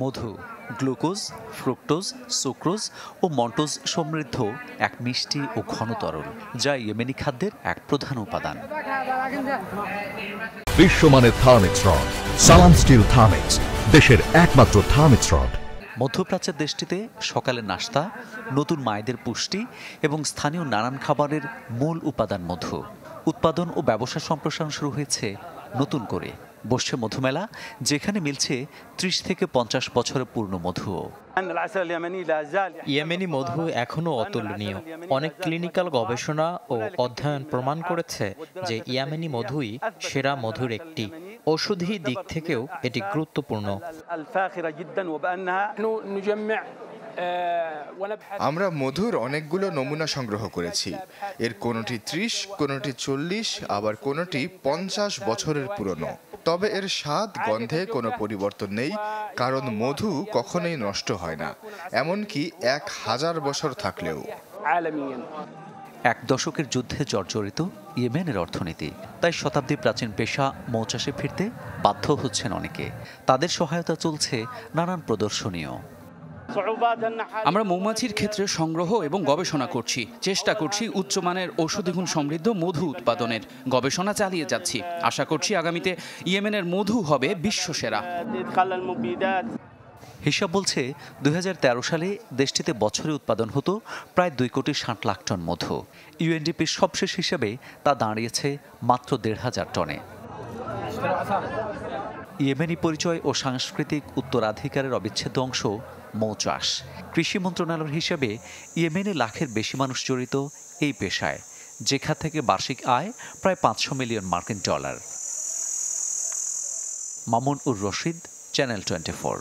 মধু glucose, fructose, sucrose ও মন্টোজ সমৃদ্ধ এক মিষ্টি ও ঘন তরল, যা ইয়েমেনি খাদ্যের এক প্রধান উপাদান। বিশ্বমানের থার্মিক্স রড, সালাম স্টিল থার্মিক্স, দেশের একমাত্র থার্মিক্স রড। মধ্যপ্রাচ্যের দেশটিতে সকালের নাস্তা, নতুন মায়েদের পুষ্টি এবং স্থানীয় নানান খাবারের মূল উপাদান মধু। উৎপাদন ও ব্যবসা সম্প্রসারণ শুরু হয়েছে নতুন করে। বসছে মধুমেলা, যেখানে মিলছে ৩০ থেকে ৫০ বছরের পূর্ণ মধুও। ইয়েমেনি মধু এখনও অতুলনীয়। অনেক ক্লিনিক্যাল গবেষণা ও অধ্যয়ন প্রমাণ করেছে যে ইয়েমেনি মধুই সেরা মধুর একটি। ঔষধি দিক থেকেও এটি গুরুত্বপূর্ণ। আমরা মধুর অনেকগুলো নমুনা সংগ্রহ করেছি। এর কোনোটি ৩০, কোনোটি ৪০, আবার কোনোটি ৫০ বছরের পুরনো। তবে এর স্বাদ, গন্ধে কোনো পরিবর্তন নেই, কারণ মধু কখনোই নষ্ট হয় না, এমনকি ১০০০ বছর থাকলেও। এক দশকের যুদ্ধে জর্জরিত ইয়েমেনের অর্থনীতি, তাই শতাব্দী প্রাচীন পেশা মৌচাষে ফিরতে বাধ্য হচ্ছেন অনেকে। তাদের সহায়তা চলছে নানান প্রদর্শনীও। আমরা মৌমাছির ক্ষেত্রে সংগ্রহ এবং গবেষণা করছি, চেষ্টা করছি উচ্চমানের ঔষধিগুণ সমৃদ্ধ মধু উৎপাদনের। গবেষণা চালিয়ে যাচ্ছি, আশা করছি আগামীতে ইয়েমেনের মধু হবে বিশ্বসেরা। হিসাব বলছে ২০১৩ সালে দেশটিতে বছরে উৎপাদন হতো প্রায় ২,৬০,০০,০০০ টন মধু। ইউএনডিপির সবশেষ হিসাবে তা দাঁড়িয়েছে মাত্র ১,৫০০ টনে। ইয়েমেনি পরিচয় ও সাংস্কৃতিক উত্তরাধিকারের অবিচ্ছেদ্য অংশ মৌ চাষ। কৃষি মন্ত্রণালয়ের হিসাবে ইয়েমেনে লাখের বেশি মানুষ জড়িত এই পেশায়, যেখান থেকে বার্ষিক আয় প্রায় ৫০০ মিলিয়ন মার্কিন ডলার। মামুন উর রশিদ, চ্যানেল 24।